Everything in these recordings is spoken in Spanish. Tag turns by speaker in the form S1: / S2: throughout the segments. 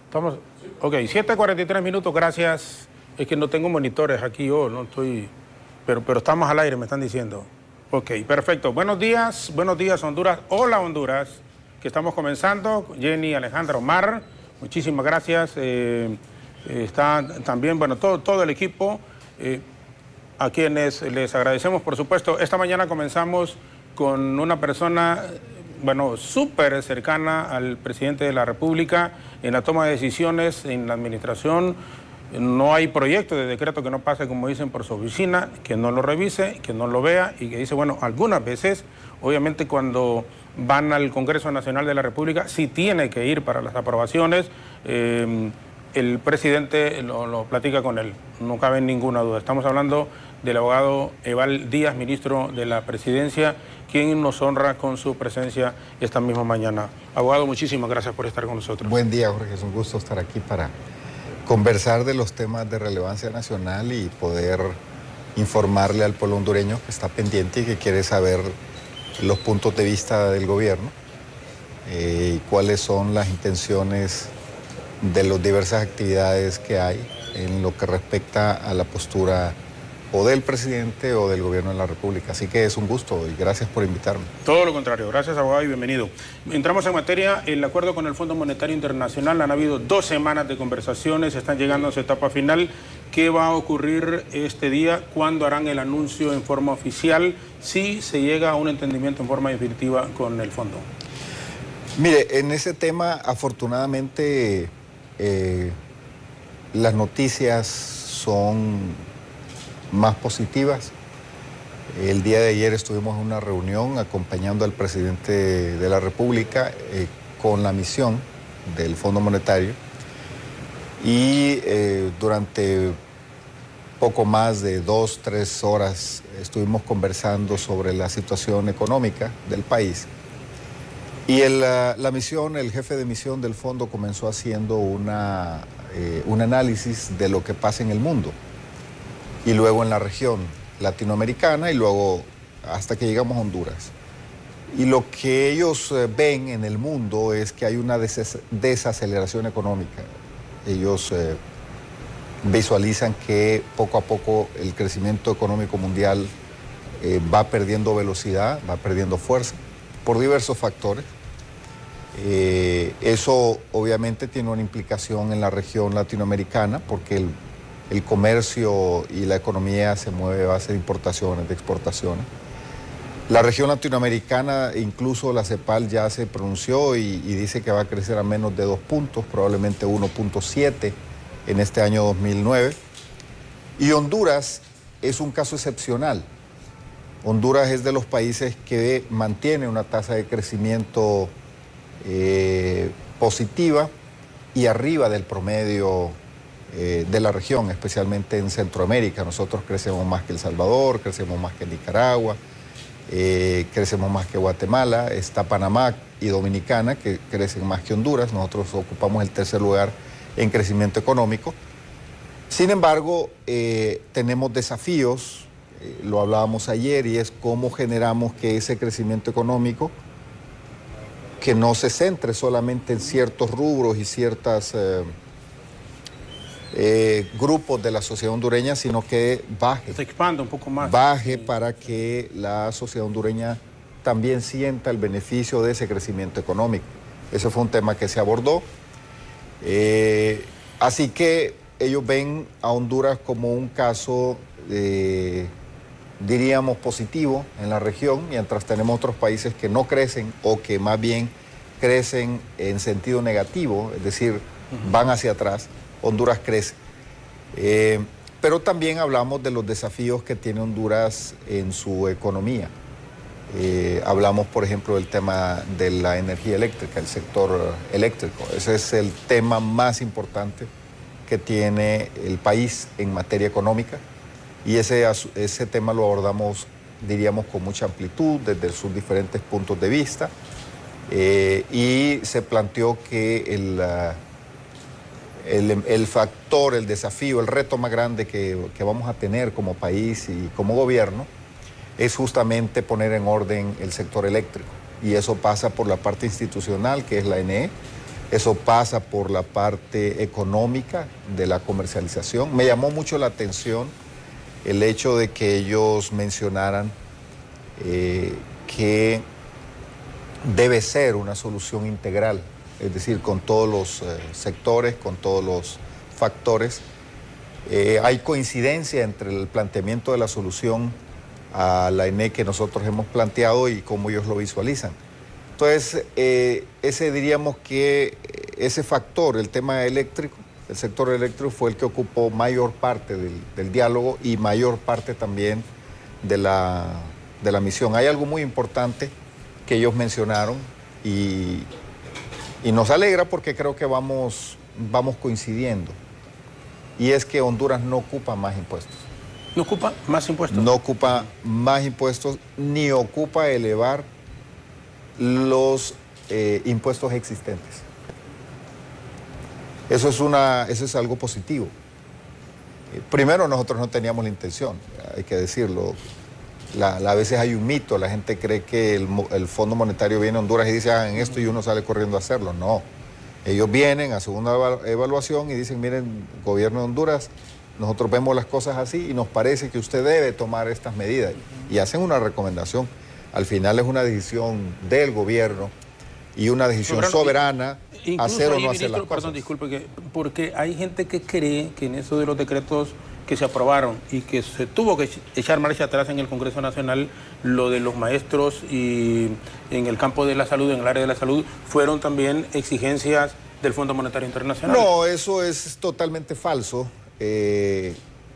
S1: Estamos, ok, 7:43 minutos, gracias. Es que no tengo monitores aquí yo, no estoy, pero estamos al aire, me están diciendo. Ok, perfecto. Buenos días Honduras. Hola Honduras, que estamos comenzando. Jenny, Alejandra, Omar, muchísimas gracias. Está también, bueno, todo el equipo, a quienes les agradecemos, por supuesto. Esta mañana comenzamos con una persona, bueno, súper cercana al presidente de la República en la toma de decisiones en la administración. No hay proyecto de decreto que no pase, como dicen, por su oficina, que no lo revise, que no lo vea y que dice, bueno, algunas veces, obviamente cuando van al Congreso Nacional de la República, sí tiene que ir para las aprobaciones. El presidente lo platica con él, no cabe ninguna duda. Estamos hablando del abogado Eval Díaz, ministro de la Presidencia, quien nos honra con su presencia esta misma mañana. Abogado, muchísimas gracias por estar con nosotros.
S2: Buen día, Jorge, es un gusto estar aquí para conversar de los temas de relevancia nacional y poder informarle al pueblo hondureño que está pendiente y que quiere saber los puntos de vista del gobierno y cuáles son las intenciones de las diversas actividades que hay en lo que respecta a la postura o del presidente o del gobierno de la República. Así que es un gusto y gracias por invitarme.
S1: Todo lo contrario, gracias abogado y bienvenido. Entramos en materia, el acuerdo con el Fondo Monetario Internacional, han habido 2 semanas de conversaciones, están llegando a su etapa final. ¿Qué va a ocurrir este día? ¿Cuándo harán el anuncio en forma oficial? Si se llega a un entendimiento en forma definitiva con el fondo.
S2: Mire, en ese tema afortunadamente las noticias son más positivas. El día de ayer estuvimos en una reunión acompañando al presidente de la República con la misión del Fondo Monetario y durante poco más de 2-3 horas estuvimos conversando sobre la situación económica del país. Y la misión, el jefe de misión del fondo comenzó haciendo un análisis de lo que pasa en el mundo y luego en la región latinoamericana y luego hasta que llegamos a Honduras. Y lo que ellos ven en el mundo es que hay una desaceleración económica. Ellos visualizan que poco a poco el crecimiento económico mundial va perdiendo velocidad, va perdiendo fuerza por diversos factores. Eso obviamente tiene una implicación en la región latinoamericana porque el comercio y la economía se mueve a base de importaciones, de exportaciones. La región latinoamericana, incluso la CEPAL ya se pronunció y dice que va a crecer a menos de 2 puntos, probablemente 1.7 en este año 2009. Y Honduras es un caso excepcional. Honduras es de los países que mantiene una tasa de crecimiento positiva y arriba del promedio de la región, especialmente en Centroamérica. Nosotros crecemos más que El Salvador, crecemos más que Nicaragua, crecemos más que Guatemala, está Panamá y Dominicana que crecen más que Honduras. Nosotros ocupamos el 3er lugar en crecimiento económico. Sin embargo, tenemos desafíos, lo hablábamos ayer, y es cómo generamos que ese crecimiento económico que no se centre solamente en ciertos rubros y ciertas grupos de la sociedad hondureña, sino que baje.
S1: Se expanda un poco más.
S2: Baje para que la sociedad hondureña también sienta el beneficio de ese crecimiento económico. Ese fue un tema que se abordó. Así que ellos ven a Honduras como un caso, diríamos, positivo en la región, mientras tenemos otros países que no crecen o que más bien crecen en sentido negativo, es decir, van hacia atrás. Honduras crece. Pero también hablamos de los desafíos que tiene Honduras en su economía. Hablamos, por ejemplo, del tema de la energía eléctrica, el sector eléctrico. Ese es el tema más importante que tiene el país en materia económica. Y ese tema lo abordamos, diríamos, con mucha amplitud, desde sus diferentes puntos de vista. Y se planteó que el factor, el desafío, el reto más grande que vamos a tener como país y como gobierno es justamente poner en orden el sector eléctrico. Y eso pasa por la parte institucional, que es la ENE, Eso pasa por la parte económica de la comercialización. Me llamó mucho la atención el hecho de que ellos mencionaran que debe ser una solución integral, es decir, con todos los sectores, con todos los factores. Hay coincidencia entre el planteamiento de la solución a la ENE que nosotros hemos planteado y cómo ellos lo visualizan. Entonces, diríamos que ese factor, el tema eléctrico, el sector eléctrico fue el que ocupó mayor parte del diálogo y mayor parte también de la misión. Hay algo muy importante que ellos mencionaron y nos alegra porque creo que vamos coincidiendo. Y es que Honduras no ocupa más impuestos.
S1: ¿No ocupa más impuestos?
S2: No ocupa más impuestos ni ocupa elevar los impuestos existentes. Eso es algo positivo. Primero, nosotros no teníamos la intención, hay que decirlo. A veces hay un mito, la gente cree que el Fondo Monetario viene a Honduras y dice, hagan esto y uno sale corriendo a hacerlo. No, ellos vienen, hacen una evaluación y dicen, miren, gobierno de Honduras, nosotros vemos las cosas así y nos parece que usted debe tomar estas medidas. Y hacen una recomendación. Al final es una decisión del gobierno y una decisión soberana, hacer o no hacer las cosas.
S1: Perdón, disculpe, porque hay gente que cree que en eso de los decretos que se aprobaron y que se tuvo que echar marcha atrás en el Congreso Nacional, lo de los maestros y en el campo de la salud, en el área de la salud, fueron también exigencias del Fondo Monetario Internacional.
S2: No, eso es totalmente falso.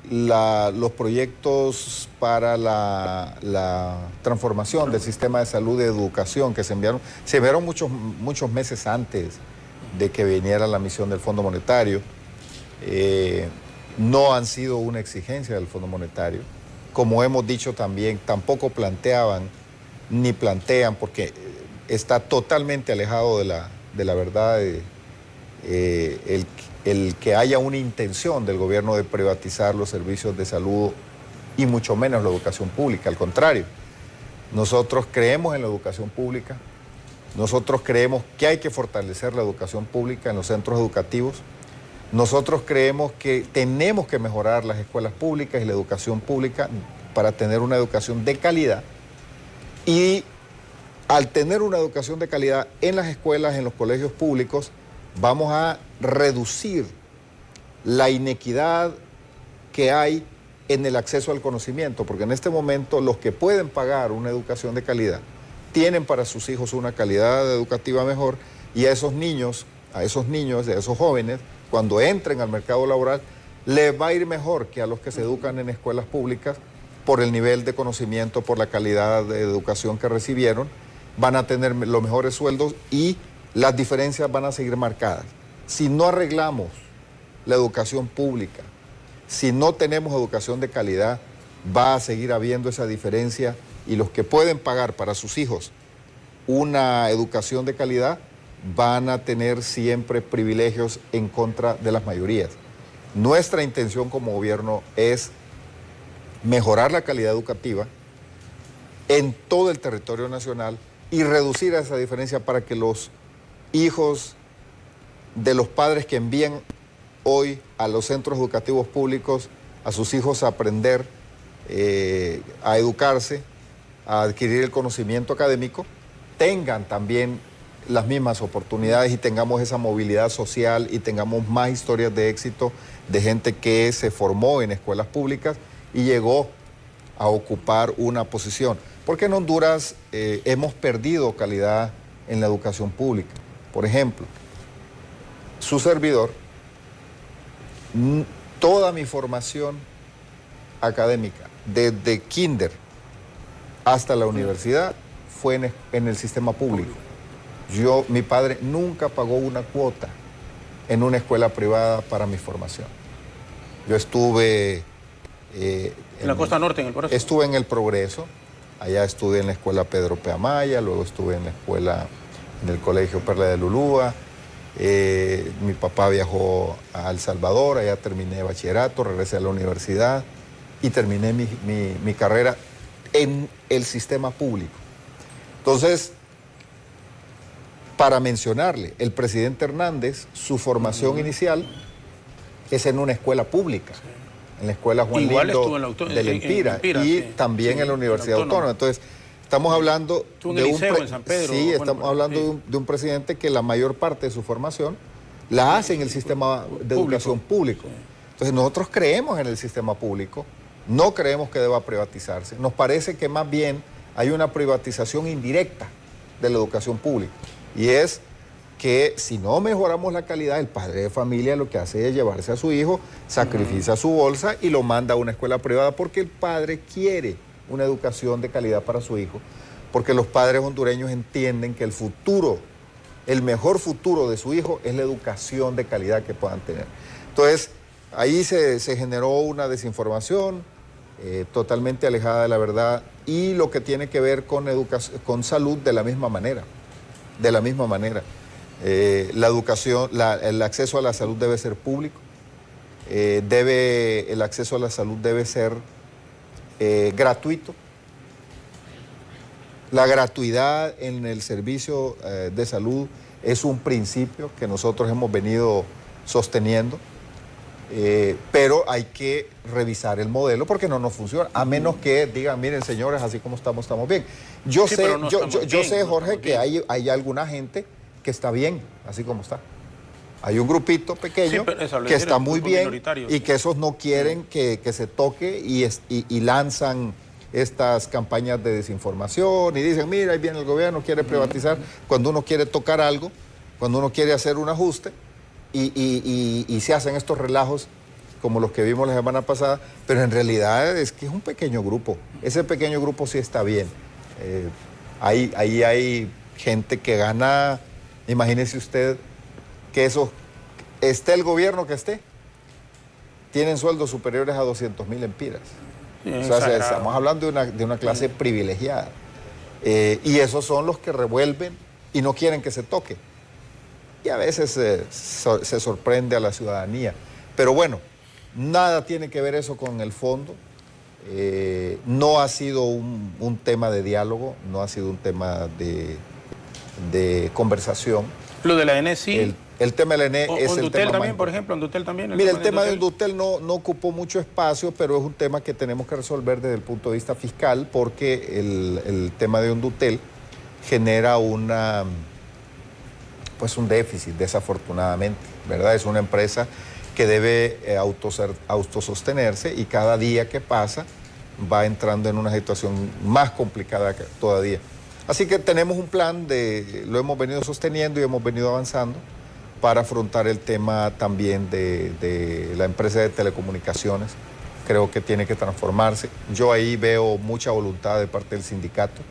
S2: Los proyectos para la transformación del sistema de salud y de educación que se enviaron muchos meses antes de que viniera la misión del Fondo Monetario. No han sido una exigencia del Fondo Monetario. Como hemos dicho también, tampoco planteaban ni plantean, porque está totalmente alejado de la verdad el que haya una intención del gobierno de privatizar los servicios de salud y mucho menos la educación pública. Al contrario, nosotros creemos en la educación pública, nosotros creemos que hay que fortalecer la educación pública en los centros educativos, nosotros creemos que tenemos que mejorar las escuelas públicas y la educación pública para tener una educación de calidad. Y al tener una educación de calidad en las escuelas, en los colegios públicos, vamos a reducir la inequidad que hay en el acceso al conocimiento, porque en este momento los que pueden pagar una educación de calidad tienen para sus hijos una calidad educativa mejor y a esos niños, a esos jóvenes, cuando entren al mercado laboral, les va a ir mejor que a los que se educan en escuelas públicas por el nivel de conocimiento, por la calidad de educación que recibieron, van a tener los mejores sueldos y las diferencias van a seguir marcadas. Si no arreglamos la educación pública, si no tenemos educación de calidad, va a seguir habiendo esa diferencia y los que pueden pagar para sus hijos una educación de calidad van a tener siempre privilegios en contra de las mayorías. Nuestra intención como gobierno es mejorar la calidad educativa en todo el territorio nacional y reducir esa diferencia para que los hijos de los padres que envían hoy a los centros educativos públicos a sus hijos a aprender, a educarse, a adquirir el conocimiento académico, tengan también las mismas oportunidades y tengamos esa movilidad social y tengamos más historias de éxito de gente que se formó en escuelas públicas y llegó a ocupar una posición. Porque en Honduras hemos perdido calidad en la educación pública. Por ejemplo, su servidor, toda mi formación académica, desde kinder hasta la universidad, fue en el sistema público. Mi padre nunca pagó una cuota en una escuela privada para mi formación. Yo estuve...
S1: en la costa norte, en el Progreso.
S2: Estuve en el Progreso, allá estuve en la escuela Pedro P. Amaya, luego estuve en la escuela, en el colegio Perla de Lulúa. Mi papá viajó a El Salvador, allá terminé bachillerato, regresé a la universidad y terminé mi carrera en el sistema público. Entonces, Para mencionarle, el presidente Hernández, su formación inicial es en una escuela pública, en la escuela Juan Lindo del Empira, y también en la Universidad Autónoma. Entonces, estamos hablando de un presidente que la mayor parte de su formación la hace en el sistema de educación público. Entonces, nosotros creemos en el sistema público, no creemos que deba privatizarse. Nos parece que más bien hay una privatización indirecta de la educación pública, y es que si no mejoramos la calidad, el padre de familia lo que hace es llevarse a su hijo, sacrifica su bolsa y lo manda a una escuela privada porque el padre quiere una educación de calidad para su hijo, porque los padres hondureños entienden que el futuro, el mejor futuro de su hijo es la educación de calidad que puedan tener. Entonces, ahí se generó una desinformación totalmente alejada de la verdad, y lo que tiene que ver con salud de la misma manera. La educación, el acceso a la salud debe ser público, el acceso a la salud debe ser gratuito. La gratuidad en el servicio de salud es un principio que nosotros hemos venido sosteniendo, pero hay que revisar el modelo porque no nos funciona, a menos que digan, miren señores, así como estamos bien. Yo sé, Jorge, que hay alguna gente que está bien, así como está. Hay un grupito pequeño que está muy bien y que esos no quieren que se toque y lanzan estas campañas de desinformación y dicen, mira, ahí viene el gobierno, quiere privatizar, cuando uno quiere tocar algo, cuando uno quiere hacer un ajuste y se hacen estos relajos como los que vimos la semana pasada, pero en realidad es que es un pequeño grupo. Ese pequeño grupo sí está bien. Ahí hay gente que gana. Imagínese usted que esté el gobierno que esté, tienen sueldos superiores a 200,000 empiras. O sea, estamos hablando de una clase privilegiada. Y esos son los que revuelven y no quieren que se toque. Y a veces se sorprende a la ciudadanía. Pero bueno, nada tiene que ver eso con el fondo. No ha sido un tema de diálogo, no ha sido un tema de conversación.
S1: Lo de la ENE sí.
S2: El tema de la ENE es el tema
S1: también, por ejemplo, Ondutel también.
S2: Mira, el tema de Ondutel no ocupó mucho espacio, pero es un tema que tenemos que resolver desde el punto de vista fiscal, porque el tema de Ondutel genera un déficit, desafortunadamente, ¿verdad? Es una empresa que debe autosostenerse y cada día que pasa va entrando en una situación más complicada todavía. Así que tenemos un plan, lo hemos venido sosteniendo y hemos venido avanzando para afrontar el tema también de la empresa de telecomunicaciones. Creo que tiene que transformarse. Yo ahí veo mucha voluntad de parte del sindicato,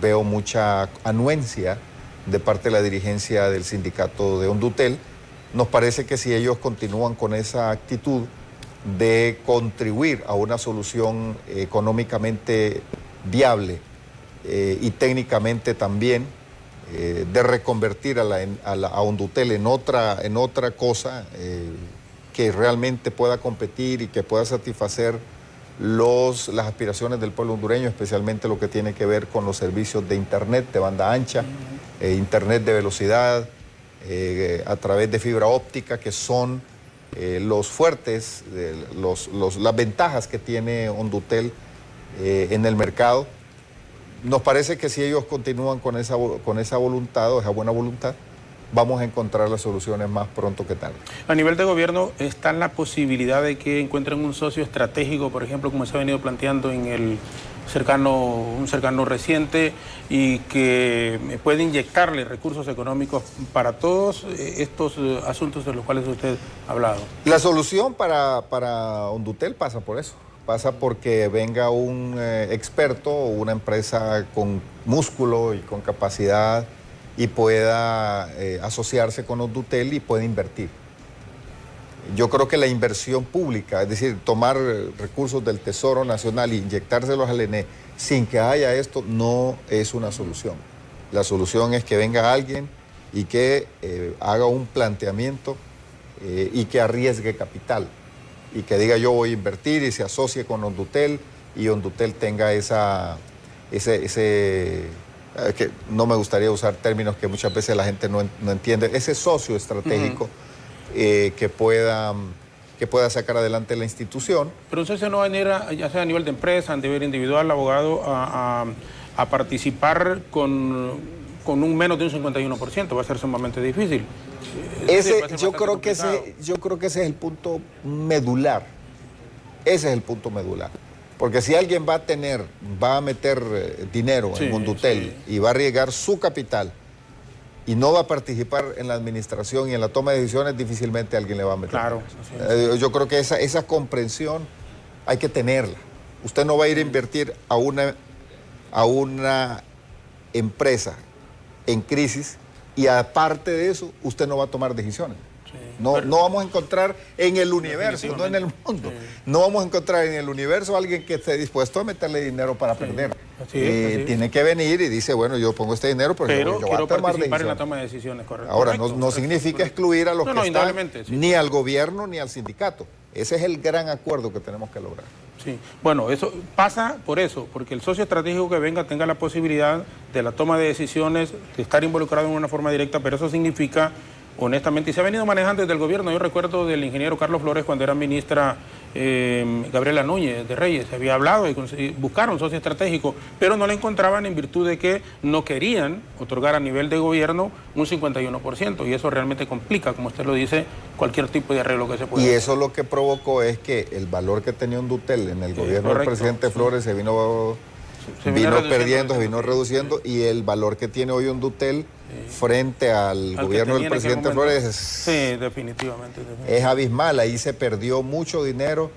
S2: veo mucha anuencia de parte de la dirigencia del sindicato de Ondutel. Nos parece que si ellos continúan con esa actitud de contribuir a una solución económicamente viable y técnicamente también, de reconvertir a Ondutel en otra cosa que realmente pueda competir y que pueda satisfacer las aspiraciones del pueblo hondureño, especialmente lo que tiene que ver con los servicios de internet de banda ancha, internet de velocidad, a través de fibra óptica, que son los fuertes, las ventajas que tiene Ondutel en el mercado. Nos parece que si ellos continúan con esa voluntad o esa buena voluntad, vamos a encontrar las soluciones más pronto que tarde.
S1: A nivel de gobierno, ¿está la posibilidad de que encuentren un socio estratégico, por ejemplo, como se ha venido planteando en un cercano reciente, y que puede inyectarle recursos económicos para todos estos asuntos de los cuales usted ha hablado?
S2: La solución para Ondutel pasa por eso. Pasa porque venga un experto o una empresa con músculo y con capacidad y pueda asociarse con Ondutel y pueda invertir. Yo creo que la inversión pública, es decir, tomar recursos del Tesoro Nacional e inyectárselos al ENE sin que haya esto, no es una solución. La solución es que venga alguien y que haga un planteamiento y que arriesgue capital, y que diga yo voy a invertir y se asocie con Ondutel y Ondutel tenga ese que no me gustaría usar términos que muchas veces la gente no entiende, ese socio estratégico que pueda sacar adelante la institución.
S1: Pero entonces no va a venir, ya sea a nivel de empresa, a nivel individual, abogado, a participar con un menos de un 51%, va a ser sumamente difícil.
S2: Yo creo que ese es el punto medular. Ese es el punto medular. Porque si alguien va a meter dinero en Mondutel y va a arriesgar su capital y no va a participar en la administración y en la toma de decisiones, difícilmente alguien le va a meter.
S1: Claro.
S2: Yo creo que esa comprensión hay que tenerla. Usted no va a ir a invertir a una empresa en crisis y aparte de eso, usted no va a tomar decisiones. No vamos a encontrar en el universo, no en el mundo. No vamos a encontrar en el universo a alguien que esté dispuesto a meterle dinero para perder.
S1: Así es.
S2: Tiene que venir y dice, bueno, yo pongo este dinero, pero yo voy a tomar decisiones.
S1: En la toma de decisiones, correcto.
S2: Ahora, no significa excluir a los que están, ni al gobierno ni al sindicato. Ese es el gran acuerdo que tenemos que lograr.
S1: Sí, bueno, eso pasa por eso, porque el socio estratégico que venga tenga la posibilidad de la toma de decisiones, de estar involucrado en una forma directa, pero eso significa, honestamente, y se ha venido manejando desde el gobierno. Yo recuerdo del ingeniero Carlos Flores cuando era ministra Gabriela Núñez de Reyes, se había hablado y buscaron socio estratégico, pero no la encontraban en virtud de que no querían otorgar a nivel de gobierno un 51%, y eso realmente complica, como usted lo dice, cualquier tipo de arreglo que se pueda.
S2: Y eso lo que provocó es que el valor que tenía un Dutel en el gobierno del presidente Flores se vino perdiendo, se vino reduciendo, y el valor que tiene hoy un Dutel frente al gobierno del presidente Flores
S1: definitivamente
S2: es abismal. Ahí se perdió mucho dinero,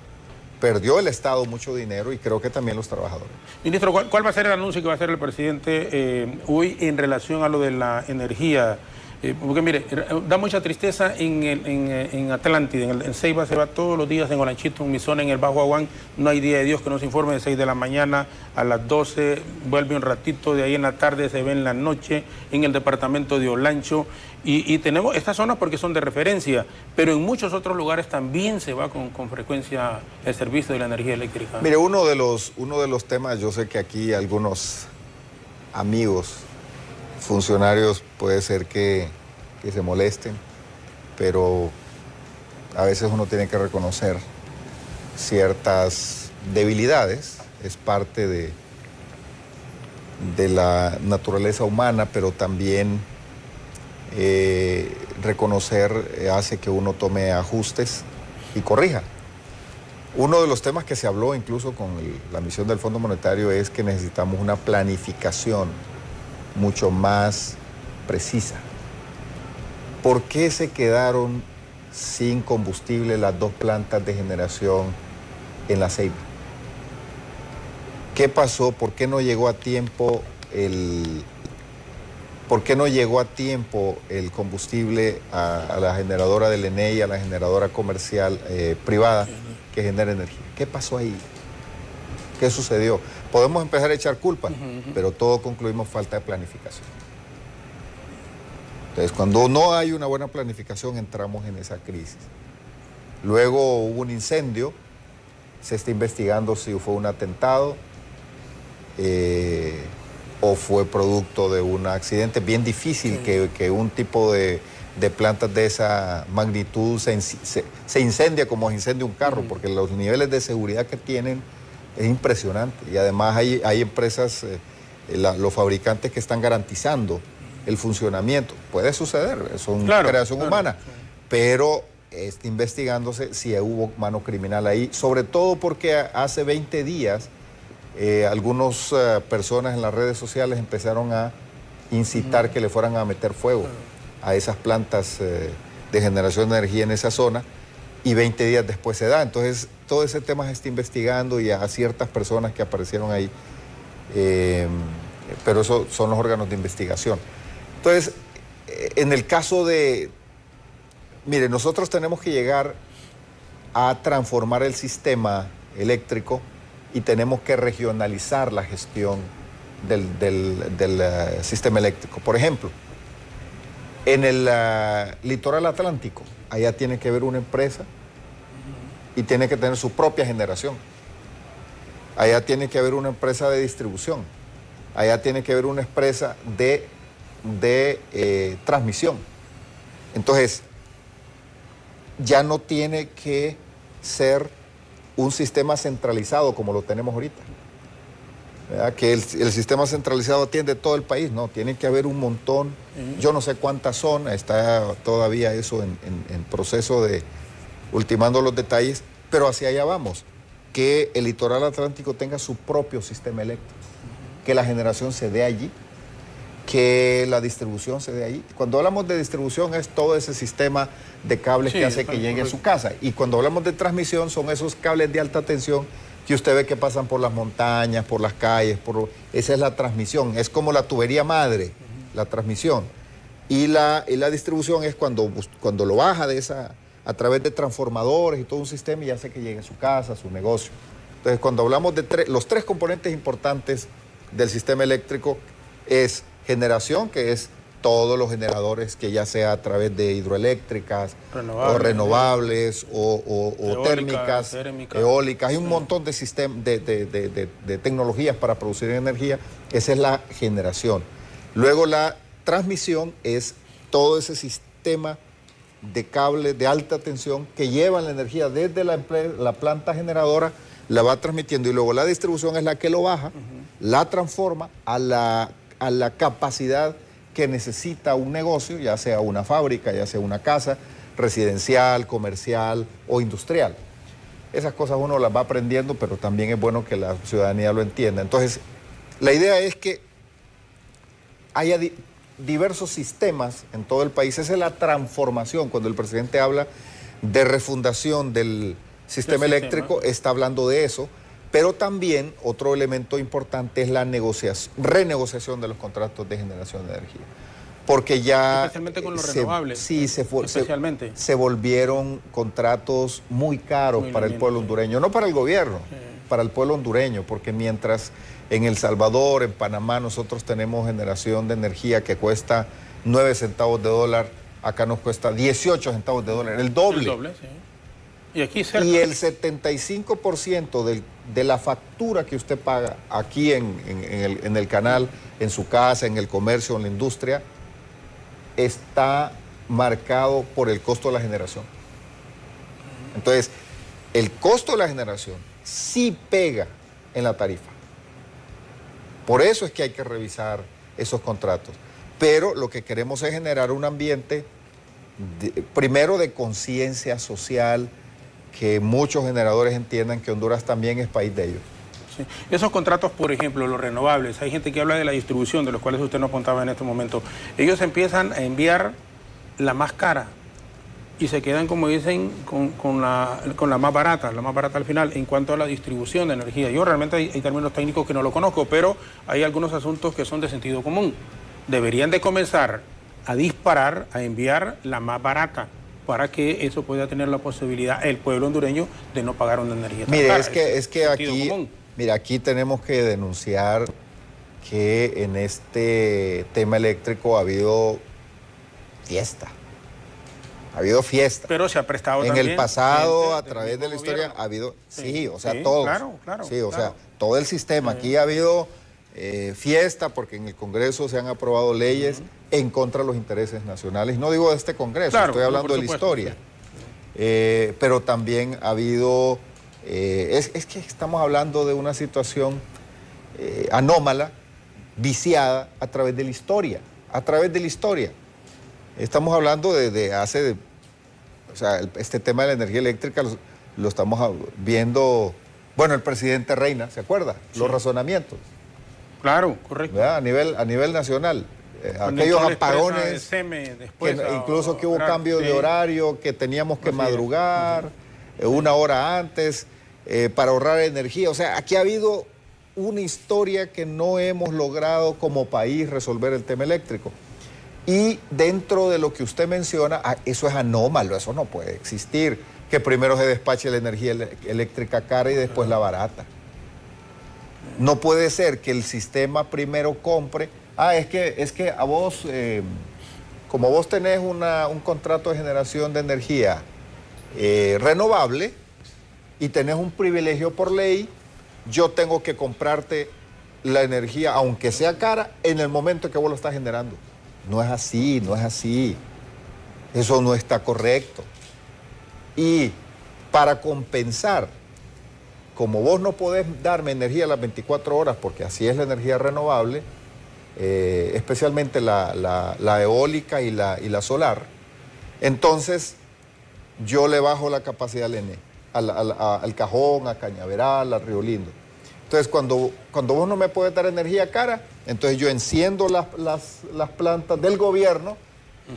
S2: perdió el Estado mucho dinero y creo que también los trabajadores. Ministro,
S1: ¿cuál va a ser el anuncio que va a hacer el presidente hoy en relación a lo de la energía? Porque mire, da mucha tristeza en Atlántida, en Ceiba se va todos los días, en Olanchito, en mi zona, en el Bajo Aguán, no hay día de Dios que no se informe, de 6 de la mañana a las 12, vuelve un ratito, de ahí en la tarde se ve en la noche, en el departamento de Olancho, y tenemos estas zonas porque son de referencia, pero en muchos otros lugares también se va con frecuencia el servicio de la energía eléctrica.
S2: Mire, uno de los temas, yo sé que aquí algunos amigos funcionarios puede ser que se molesten, pero a veces uno tiene que reconocer ciertas debilidades, es parte de la naturaleza humana, pero también reconocer hace que uno tome ajustes y corrija. Uno de los temas que se habló incluso con la misión del Fondo Monetario es que necesitamos una planificación mucho más precisa. ¿Por qué se quedaron sin combustible las 2 plantas de generación en La Ceiba? ¿Qué pasó? ¿Por qué no llegó a tiempo el combustible a la generadora del ENEI, a la generadora comercial privada que genera energía? ¿Qué pasó ahí? ¿Qué sucedió? Podemos empezar a echar culpas, pero todo concluimos falta de planificación. Entonces, cuando no hay una buena planificación, entramos en esa crisis. Luego hubo un incendio, se está investigando si fue un atentado o fue producto de un accidente. Bien difícil que un tipo de plantas de esa magnitud se incendia como se incendia un carro, porque los niveles de seguridad que tienen es impresionante, y además hay empresas, los fabricantes que están garantizando el funcionamiento. Puede suceder, son creación humana, pero está investigándose si hubo mano criminal ahí, sobre todo porque hace 20 días algunas personas en las redes sociales empezaron a incitar que le fueran a meter fuego a esas plantas de generación de energía en esa zona, y 20 días después se da. Entonces, todo ese tema se está investigando y a ciertas personas que aparecieron ahí, pero esos son los órganos de investigación. Entonces, en el caso de... Mire, nosotros tenemos que llegar a transformar el sistema eléctrico y tenemos que regionalizar la gestión del sistema eléctrico. Por ejemplo, en el litoral atlántico, allá tiene que haber una empresa y tiene que tener su propia generación. Allá tiene que haber una empresa de distribución allá tiene que haber una empresa de transmisión. Entonces, ya no tiene que ser un sistema centralizado como lo tenemos ahorita. ¿Verdad? Que el sistema centralizado atiende todo el país, no, tiene que haber un montón, yo no sé cuántas son, está todavía eso en proceso de ultimando los detalles, pero hacia allá vamos, que el litoral atlántico tenga su propio sistema eléctrico, que la generación se dé allí, que la distribución se dé allí. Cuando hablamos de distribución es todo ese sistema de cables que hace que llegue a su casa, y cuando hablamos de transmisión son esos cables de alta tensión que usted ve que pasan por las montañas, por las calles, esa es la transmisión, es como la tubería madre, la transmisión. Y la distribución es cuando lo baja de esa, a través de transformadores y todo un sistema y hace que llegue a su casa, a su negocio. Entonces, cuando hablamos de los tres componentes importantes del sistema eléctrico es generación, que es todos los generadores, que ya sea a través de hidroeléctricas, renovables o térmicas, eólicas, hay un montón de sistemas, de tecnologías para producir energía. Esa es la generación. Luego la transmisión es todo ese sistema de cables de alta tensión que llevan la energía desde la planta generadora, la va transmitiendo, y luego la distribución es la que lo baja, la transforma a la capacidad que necesita un negocio, ya sea una fábrica, ya sea una casa, residencial, comercial o industrial. Esas cosas uno las va aprendiendo, pero también es bueno que la ciudadanía lo entienda. Entonces, la idea es que haya diversos sistemas en todo el país. Esa es la transformación. Cuando el presidente habla de refundación del sistema eléctrico, está hablando de eso. Pero también otro elemento importante es la renegociación de los contratos de generación de energía. Porque ya...
S1: Especialmente con los renovables.
S2: Sí, se volvieron contratos muy caros para el pueblo hondureño. No para el gobierno, para el pueblo hondureño. Porque mientras en El Salvador, en Panamá, nosotros tenemos generación de energía que cuesta 9 centavos de dólar, acá nos cuesta 18 centavos de dólar, el doble.
S1: El doble, sí. Y aquí cerca.
S2: Y el 75% de la factura que usted paga aquí en el canal, en su casa, en el comercio, en la industria, está marcado por el costo de la generación. Entonces, el costo de la generación sí pega en la tarifa. Por eso es que hay que revisar esos contratos. Pero lo que queremos es generar un ambiente, primero de conciencia social, que muchos generadores entiendan que Honduras también es país de ellos.
S1: Sí. Esos contratos, por ejemplo, los renovables, hay gente que habla de la distribución, de los cuales usted nos contaba en este momento. Ellos empiezan a enviar la más cara y se quedan, como dicen, con la más barata al final, en cuanto a la distribución de energía. Yo realmente hay términos técnicos que no lo conozco, pero hay algunos asuntos que son de sentido común. Deberían de comenzar a disparar, a enviar la más barata, para que eso pueda tener la posibilidad, el pueblo hondureño, de no pagar una energía tan cara.
S2: Es que aquí, mira, aquí tenemos que denunciar que en este tema eléctrico ha habido fiesta. Ha habido fiesta.
S1: Pero se ha prestado
S2: en
S1: también.
S2: En el pasado, a través de la historia, ha habido, sí, o sea, todos.
S1: Claro.
S2: Sí, o sea, todo el sistema. Aquí ha habido fiesta, porque en el Congreso se han aprobado leyes en contra de los intereses nacionales. No digo de este Congreso, estoy hablando de la historia. Sí. Pero también ha habido... es que estamos hablando de una situación anómala, viciada a través de la historia. A través de la historia. Estamos hablando de hace... o sea, este tema de la energía eléctrica lo estamos viendo... Bueno, el presidente Reina, ¿se acuerda? Sí. Los razonamientos.
S1: Claro, correcto.
S2: ¿Verdad? A nivel nacional. Aquellos apagones,
S1: después,
S2: incluso que hubo cambio de horario, que teníamos que madrugar una hora antes para ahorrar energía. O sea, aquí ha habido una historia que no hemos logrado como país resolver el tema eléctrico. Y dentro de lo que usted menciona, eso es anómalo, eso no puede existir. Que primero se despache la energía eléctrica cara y después la barata. No puede ser que el sistema primero compre... es que a vos, como vos tenés un contrato de generación de energía renovable y tenés un privilegio por ley, yo tengo que comprarte la energía, aunque sea cara, en el momento que vos lo estás generando. No es así, no es así. Eso no está correcto. Y para compensar, como vos no podés darme energía a las 24 horas, porque así es la energía renovable, especialmente la eólica y la solar, entonces yo le bajo la capacidad al ENE, al Cajón, a Cañaveral, al Río Lindo. Entonces, cuando vos no me puedes dar energía cara, entonces yo enciendo las plantas del gobierno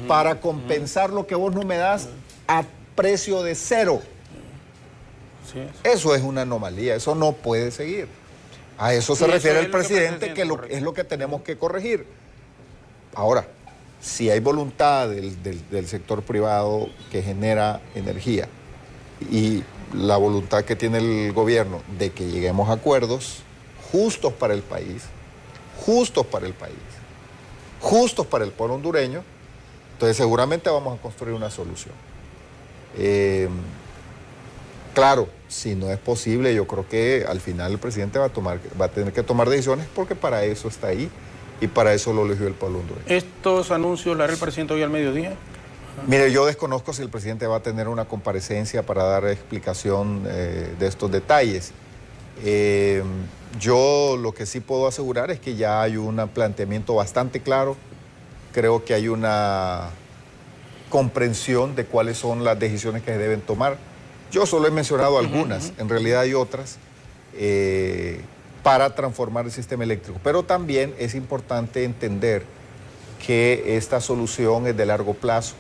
S2: para compensar lo que vos no me das a precio de cero.
S1: Sí,
S2: eso es una anomalía, eso no puede seguir. A eso se refiere el presidente, que es lo que tenemos que corregir. Ahora, si hay voluntad del sector privado que genera energía y la voluntad que tiene el gobierno de que lleguemos a acuerdos justos para el país, justos para el país, justos para el pueblo hondureño, entonces seguramente vamos a construir una solución. Claro, si no es posible, yo creo que al final el presidente va a tener que tomar decisiones, porque para eso está ahí y para eso lo eligió el pueblo hondureño.
S1: ¿Estos anuncios los hará el presidente hoy al mediodía?
S2: Mire, yo desconozco si el presidente va a tener una comparecencia para dar explicación de estos detalles. Yo lo que sí puedo asegurar es que ya hay un planteamiento bastante claro. Creo que hay una comprensión de cuáles son las decisiones que se deben tomar. Yo solo he mencionado algunas, en realidad hay otras, para transformar el sistema eléctrico. Pero también es importante entender que esta solución es de largo plazo.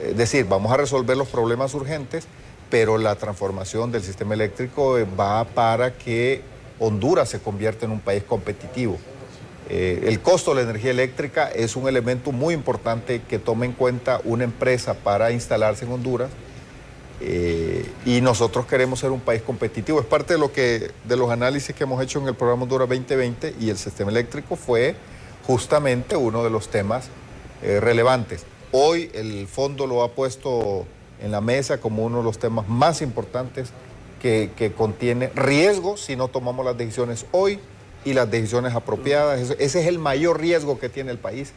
S2: Es decir, vamos a resolver los problemas urgentes, pero la transformación del sistema eléctrico va para que Honduras se convierta en un país competitivo. El costo de la energía eléctrica es un elemento muy importante que tome en cuenta una empresa para instalarse en Honduras, y nosotros queremos ser un país competitivo. Es parte de los análisis que hemos hecho en el programa Honduras 2020, y el sistema eléctrico fue justamente uno de los temas relevantes. Hoy el fondo lo ha puesto en la mesa como uno de los temas más importantes que contiene riesgo si no tomamos las decisiones hoy y las decisiones apropiadas. Ese es el mayor riesgo que tiene el país,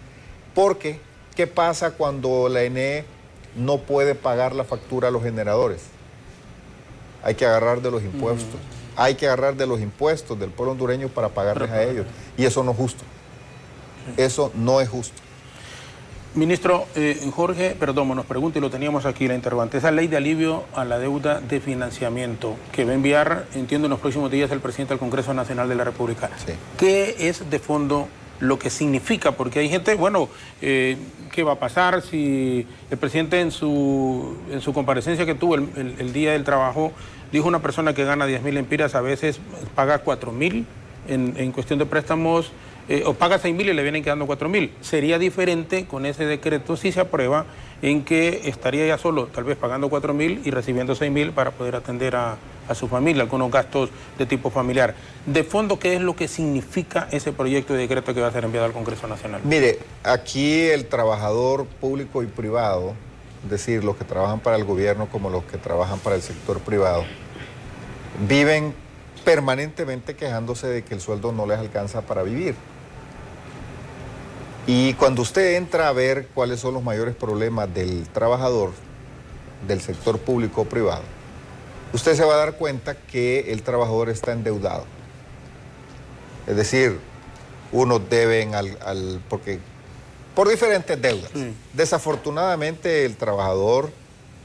S2: porque ¿qué pasa cuando la ENE no puede pagar la factura a los generadores? Hay que agarrar de los impuestos, hay que agarrar de los impuestos del pueblo hondureño para pagarles a ellos, y eso no es justo, eso no es justo.
S1: Ministro, Jorge Perdomo nos pregunta, y lo teníamos aquí la interrogante, esa ley de alivio a la deuda de financiamiento que va a enviar, entiendo, en los próximos días el presidente al Congreso Nacional de la República. Sí. ¿Qué es de fondo lo que significa? Porque hay gente, bueno, ¿qué va a pasar si el presidente en su comparecencia que tuvo el día del trabajo dijo una persona que gana 10,000 lempiras a veces paga 4,000 en cuestión de préstamos, o paga 6,000 y le vienen quedando 4,000? Sería diferente con ese decreto si se aprueba, en que estaría ya solo tal vez pagando 4,000 y recibiendo 6,000 para poder atender a su familia, algunos gastos de tipo familiar. De fondo, ¿qué es lo que significa ese proyecto de decreto que va a ser enviado al Congreso Nacional?
S2: Mire, aquí el trabajador público y privado, es decir, los que trabajan para el gobierno como los que trabajan para el sector privado, viven permanentemente quejándose de que el sueldo no les alcanza para vivir. Y cuando usted entra a ver cuáles son los mayores problemas del trabajador del sector público o privado, usted se va a dar cuenta que el trabajador está endeudado. Es decir, unos deben porque por diferentes deudas. Desafortunadamente el trabajador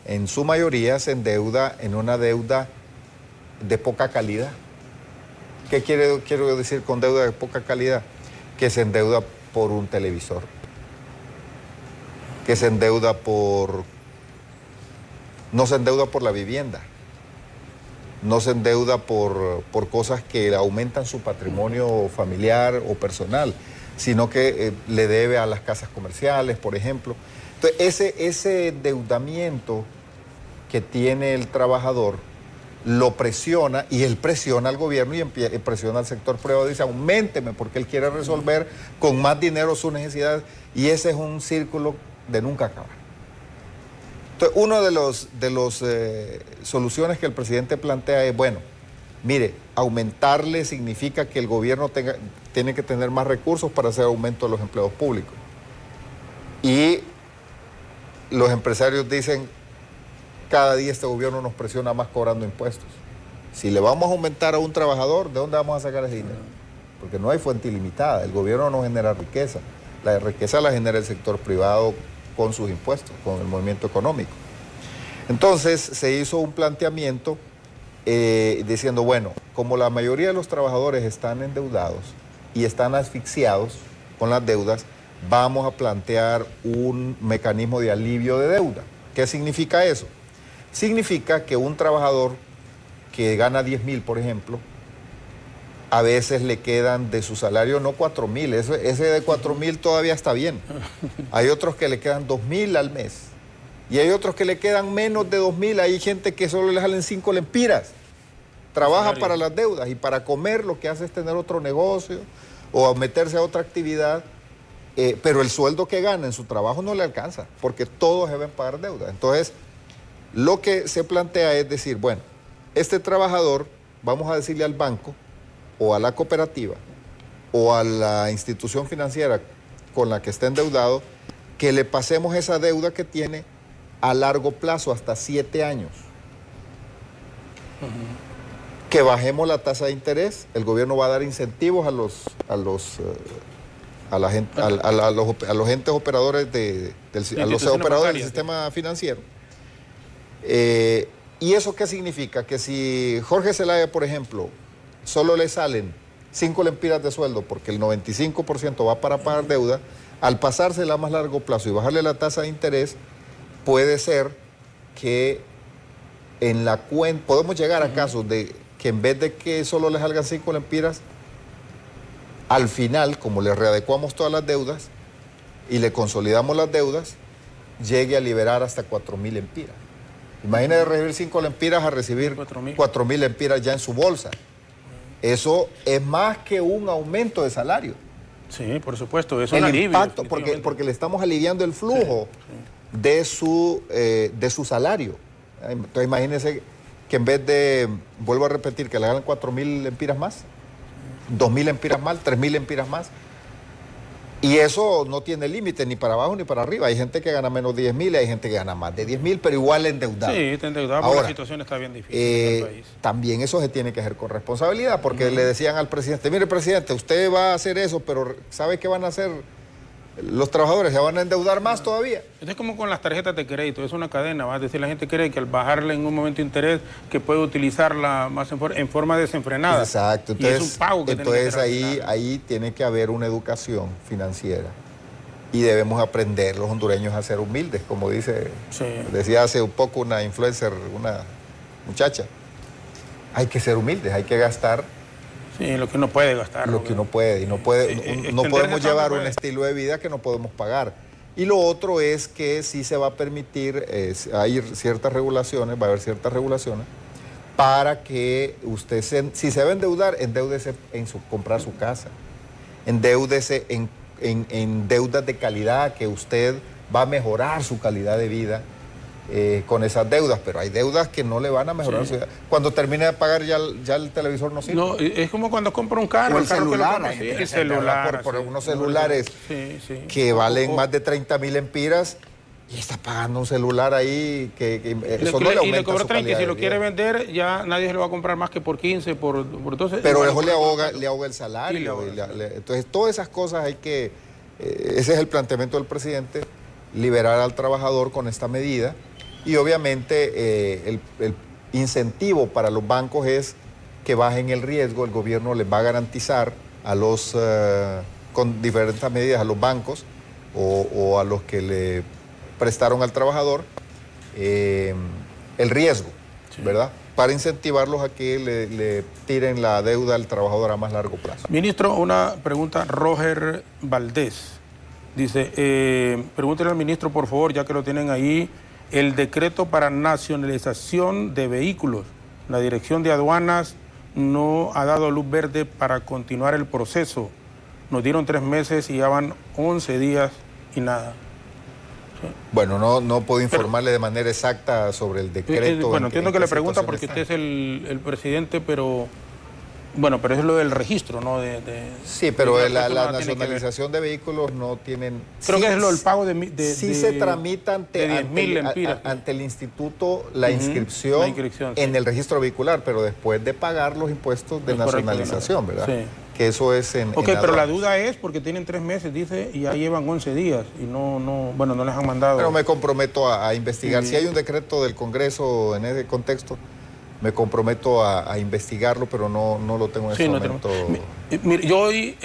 S2: en su mayoría se endeuda en una deuda de poca calidad. ¿Qué quiero decir con deuda de poca calidad? Que se endeuda por un televisor, que se endeuda no se endeuda por la vivienda, no se endeuda por cosas que aumentan su patrimonio familiar o personal, sino que le debe a las casas comerciales, por ejemplo. Entonces, ese endeudamiento que tiene el trabajador lo presiona, y él presiona al gobierno y presiona al sector privado, dice auménteme, porque él quiere resolver con más dinero sus necesidades, y ese es un círculo de nunca acabar. Entonces, una de las soluciones que el presidente plantea es, bueno, Mire, aumentarle significa que el gobierno tiene que tener más recursos para hacer aumento de los empleos públicos. Y los empresarios dicen, cada día este gobierno nos presiona más cobrando impuestos. Si le vamos a aumentar a un trabajador, ¿de dónde vamos a sacar ese dinero? Porque no hay fuente ilimitada, el gobierno no genera riqueza. La riqueza la genera el sector privado con sus impuestos, con el movimiento económico. Entonces se hizo un planteamiento diciendo, bueno, como la mayoría de los trabajadores están endeudados y están asfixiados con las deudas, vamos a plantear un mecanismo de alivio de deuda. ¿Qué significa eso? Significa que un trabajador que gana 10,000, por ejemplo, a veces le quedan de su salario no 4,000, ese de 4,000 todavía está bien. Hay otros que le quedan 2,000 al mes. Y hay otros que le quedan menos de 2,000. Hay gente que solo le salen 5 lempiras. Trabaja para las deudas y para comer lo que hace es tener otro negocio o meterse a otra actividad. Pero el sueldo que gana en su trabajo no le alcanza, porque todos deben pagar deuda. Entonces, lo que se plantea es decir, bueno, este trabajador, vamos a decirle al banco, o a la cooperativa, o a la institución financiera con la que esté endeudado, que le pasemos esa deuda que tiene a largo plazo, hasta 7 años. Que bajemos la tasa de interés, el gobierno va a dar incentivos a los entes operadores a los operadores del sistema financiero. ¿Y eso qué significa? Que si Jorge Zelaya, por ejemplo, solo le salen 5 lempiras de sueldo porque el 95% va para pagar deuda, al pasársela a más largo plazo y bajarle la tasa de interés, puede ser que en la cuenta, podemos llegar a casos de que en vez de que solo le salgan 5 lempiras, al final, como le readecuamos todas las deudas y le consolidamos las deudas, llegue a liberar hasta 4,000 lempiras. Imagínese recibir 5 lempiras a recibir 4,000 lempiras ya en su bolsa. Eso es más que un aumento de salario.
S1: Sí, por supuesto, es
S2: un
S1: alivio.
S2: Impacto, porque le estamos aliviando el flujo de su salario. Entonces imagínense que en vez de, vuelvo a repetir, que le hagan 4,000 lempiras más, 2,000 lempiras más, 3,000 lempiras más. Y eso no tiene límite ni para abajo ni para arriba. Hay gente que gana menos de 10,000 y hay gente que gana más de 10,000, pero igual endeudado.
S1: Sí, está endeudado porque la situación está bien difícil en el país.
S2: También eso se tiene que hacer con responsabilidad, porque le decían al presidente, mire presidente, usted va a hacer eso, pero ¿sabe qué van a hacer los trabajadores? Se van a endeudar más todavía.
S1: Es como con las tarjetas de crédito, es una cadena, va a decir, la gente cree que al bajarle en un momento interés, que puede utilizarla más en forma desenfrenada.
S2: Exacto, entonces,
S1: y es un pago que
S2: entonces ahí tiene que haber una educación financiera y debemos aprender los hondureños a ser humildes, como decía hace un poco una influencer, una muchacha. Hay que ser humildes, hay que gastar.
S1: Sí, lo que uno puede gastar.
S2: Lo que uno puede, y no podemos llevar un estilo de vida que no podemos pagar. Y lo otro es que sí se va a permitir, hay ciertas regulaciones, va a haber ciertas regulaciones, para que usted, si se va a endeudar, endeúdese en comprar su casa, endeúdese en deudas de calidad, que usted va a mejorar su calidad de vida con esas deudas, pero hay deudas que no le van a mejorar su vida. Cuando termine de pagar ya el televisor no sirve.
S1: No, es como cuando compra un carro.
S2: O el celular,
S1: el celular.
S2: Por unos celulares que valen más de 30,000 lempiras y está pagando un celular ahí que eso no le aumenta
S1: y le cobró 30, y si lo
S2: vida.
S1: quiere vender ya nadie se lo va a comprar más que por 15, entonces...
S2: Pero eso le ahoga el salario. Entonces todas esas cosas hay que... ese es el planteamiento del presidente, liberar al trabajador con esta medida. Y obviamente el incentivo para los bancos es que bajen el riesgo. El gobierno les va a garantizar con diferentes medidas a los bancos o a los que le prestaron al trabajador el riesgo, ¿verdad? Para incentivarlos a que le tiren la deuda al trabajador a más largo plazo.
S1: Ministro, una pregunta, Roger Valdés. Dice, pregúntele al ministro, por favor, ya que lo tienen ahí, el decreto para nacionalización de vehículos. La Dirección de Aduanas no ha dado luz verde para continuar el proceso. Nos dieron 3 meses y ya van 11 días y nada.
S2: Bueno, no puedo informarle de manera exacta sobre el decreto.
S1: Bueno, entiendo que le pregunta porque usted es el presidente, pero bueno, pero es lo del registro, ¿no?
S2: Sí, pero la nacionalización de vehículos no tienen...
S1: Creo
S2: sí,
S1: que es lo del pago de
S2: sí se tramita ante el instituto la inscripción en el registro vehicular, pero después de pagar los impuestos de nacionalización, ¿verdad? Sí. Que eso es en...
S1: Ok, pero la duda es porque tienen 3 meses, dice, y ya llevan 11 días y no les han mandado...
S2: Pero me comprometo a investigar. Si hay un decreto del Congreso en ese contexto, me comprometo a investigarlo, pero no lo tengo en este momento.
S1: Mire, yo hoy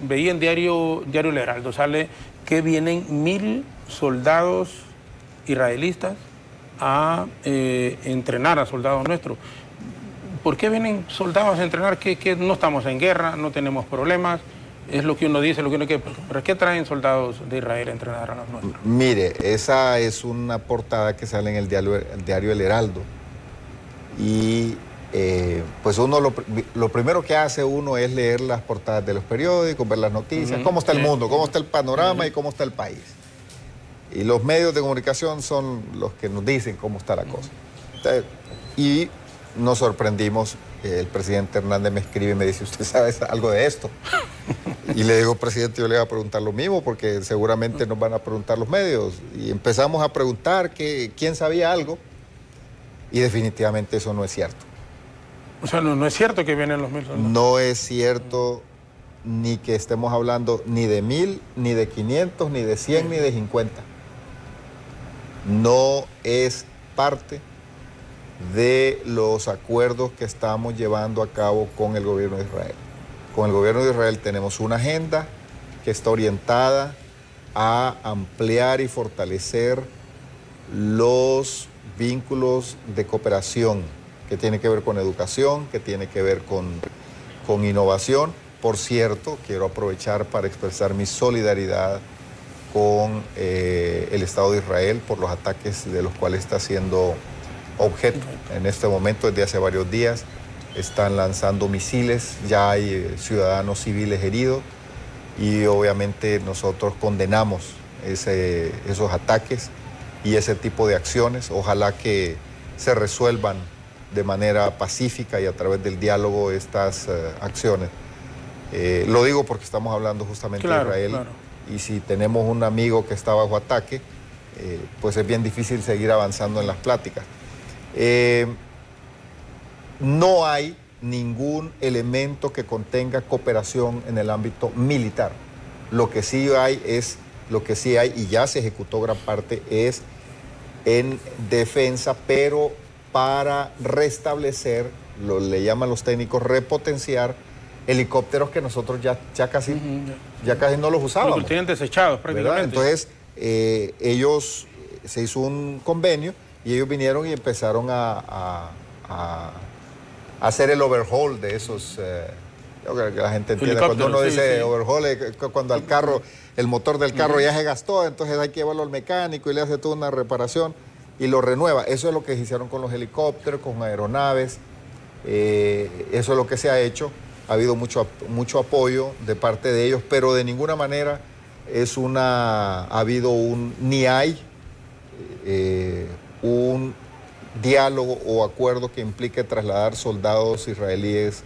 S1: veía en Diario El Heraldo, sale que vienen 1000 soldados israelitas a entrenar a soldados nuestros. ¿Por qué vienen soldados a entrenar? Que no estamos en guerra, no tenemos problemas, es lo que uno dice, lo que uno quiere. ¿Pero qué traen soldados de Israel a entrenar a los nuestros?
S2: Mire, esa es una portada que sale en el diario El Heraldo. Y pues uno lo primero que hace uno es leer las portadas de los periódicos, ver las noticias, cómo está el mundo, cómo está el panorama y cómo está el país. Y los medios de comunicación son los que nos dicen cómo está la cosa. Entonces, y nos sorprendimos, el presidente Hernández me escribe y me dice, ¿usted sabe algo de esto? Y le digo, presidente, yo le voy a preguntar lo mismo porque seguramente nos van a preguntar los medios. Y empezamos a preguntar quién sabía algo y definitivamente eso no es cierto.
S1: O sea, no es cierto que vienen los 1000 soldados.
S2: No es cierto ni que estemos hablando ni de 1000, ni de 500, ni de 100, ni de 50. No es parte de los acuerdos que estamos llevando a cabo con el gobierno de Israel. Con el gobierno de Israel tenemos una agenda que está orientada a ampliar y fortalecer los vínculos de cooperación que tiene que ver con educación, que tiene que ver con innovación. Por cierto, quiero aprovechar para expresar mi solidaridad con el Estado de Israel por los ataques de los cuales está siendo objeto. En este momento, desde hace varios días, están lanzando misiles, ya hay ciudadanos civiles heridos y obviamente nosotros condenamos esos ataques y ese tipo de acciones. Ojalá que se resuelvan de manera pacífica y a través del diálogo estas acciones. Lo digo porque estamos hablando justamente de Israel y si tenemos un amigo que está bajo ataque, pues es bien difícil seguir avanzando en las pláticas. No hay ningún elemento que contenga cooperación en el ámbito militar. Lo que sí hay y ya se ejecutó gran parte es en defensa, pero para restablecer, le llaman los técnicos, repotenciar helicópteros que nosotros ya casi no los usábamos.
S1: Los tienen desechados prácticamente.
S2: Entonces, ellos, se hizo un convenio y ellos vinieron y empezaron a hacer el overhaul de esos, yo creo que la gente entiende, cuando uno dice overhaul, cuando al carro, el motor del carro ya se gastó, entonces hay que llevarlo al mecánico y le hace toda una reparación y lo renueva. Eso es lo que hicieron con los helicópteros, con aeronaves, eso es lo que se ha hecho. Ha habido mucho apoyo de parte de ellos, pero de ninguna manera ni hay un diálogo o acuerdo que implique trasladar soldados israelíes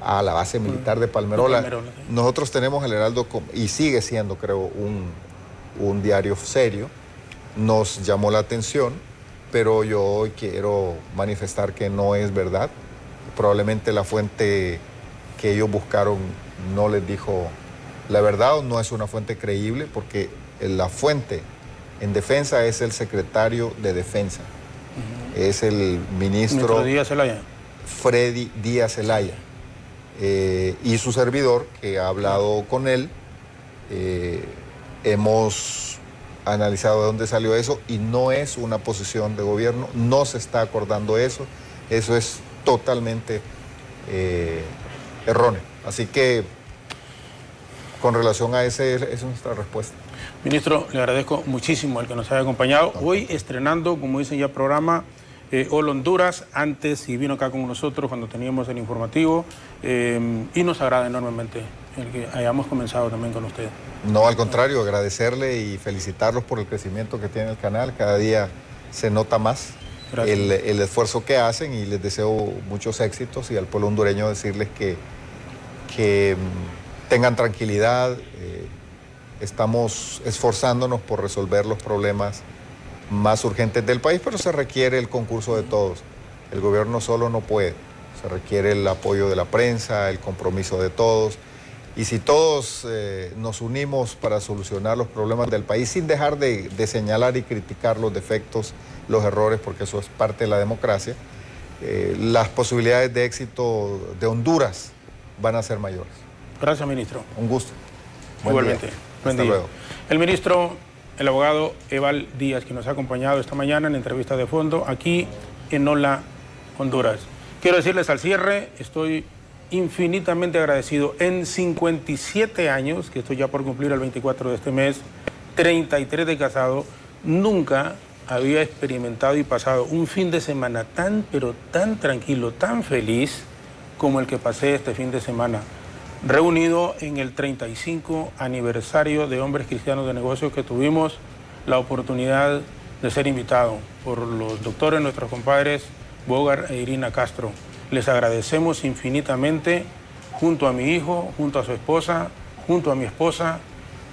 S2: a la base militar de Palmerola. Nosotros tenemos el Heraldo, y sigue siendo, creo, un diario serio. Nos llamó la atención, pero yo hoy quiero manifestar que no es verdad. Probablemente la fuente que ellos buscaron no les dijo la verdad o no es una fuente creíble, porque la fuente en defensa es el secretario de Defensa. Es el ministro Freddy Díaz Zelaya. Y su servidor, que ha hablado con él, hemos analizado de dónde salió eso y no es una posición de gobierno, no se está acordando eso es totalmente erróneo. Así que con relación a esa es nuestra respuesta.
S1: Ministro, le agradezco muchísimo el que nos haya acompañado. Hoy estrenando, como dicen ya, programa Hola Honduras. Antes y vino acá con nosotros cuando teníamos el informativo y nos agrada enormemente el que hayamos comenzado también con usted.
S2: No, al contrario, agradecerle y felicitarlos por el crecimiento que tiene el canal. Cada día se nota más el esfuerzo que hacen y les deseo muchos éxitos, y al pueblo hondureño decirles que tengan tranquilidad. Estamos esforzándonos por resolver los problemas más urgentes del país, pero se requiere el concurso de todos. El gobierno solo no puede. Se requiere el apoyo de la prensa, el compromiso de todos. Y si todos nos unimos para solucionar los problemas del país sin dejar de señalar y criticar los defectos, los errores, porque eso es parte de la democracia, las posibilidades de éxito de Honduras van a ser mayores.
S1: Gracias, ministro.
S2: Un gusto.
S1: Igualmente. Buen día. Luego. El ministro, el abogado Eval Díaz, que nos ha acompañado esta mañana en entrevista de fondo aquí en Hola Honduras. Quiero decirles al cierre, estoy infinitamente agradecido. En 57 años, que estoy ya por cumplir el 24 de este mes, 33 de casado, nunca había experimentado y pasado un fin de semana tan, pero tan tranquilo, tan feliz como el que pasé este fin de semana, reunido en el 35 aniversario de Hombres Cristianos de Negocios, que tuvimos la oportunidad de ser invitados por los doctores, nuestros compadres Bogar e Irina Castro. Les agradecemos infinitamente, junto a mi hijo, junto a su esposa, junto a mi esposa.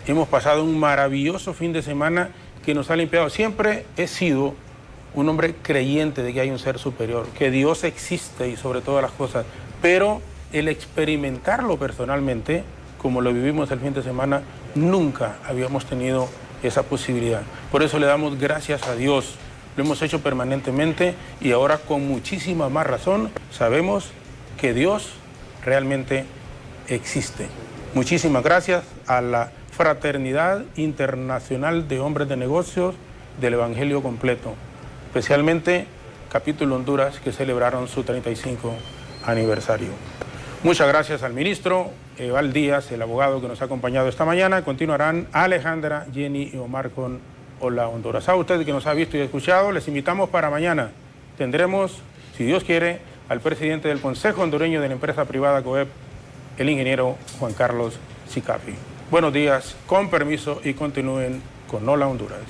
S1: Hemos pasado un maravilloso fin de semana que nos ha limpiado. Siempre he sido un hombre creyente de que hay un ser superior, que Dios existe y sobre todas las cosas, pero el experimentarlo personalmente, como lo vivimos el fin de semana, nunca habíamos tenido esa posibilidad. Por eso le damos gracias a Dios. Lo hemos hecho permanentemente y ahora con muchísima más razón sabemos que Dios realmente existe. Muchísimas gracias a la Fraternidad Internacional de Hombres de Negocios del Evangelio Completo, especialmente Capítulo Honduras, que celebraron su 35 aniversario. Muchas gracias al ministro Eval Díaz, el abogado que nos ha acompañado esta mañana. Continuarán Alejandra, Jenny y Omar con Hola Honduras. A usted que nos ha visto y escuchado, les invitamos para mañana. Tendremos, si Dios quiere, al presidente del Consejo Hondureño de la empresa privada COEP, el ingeniero Juan Carlos Sicafi. Buenos días, con permiso, y continúen con Hola Honduras.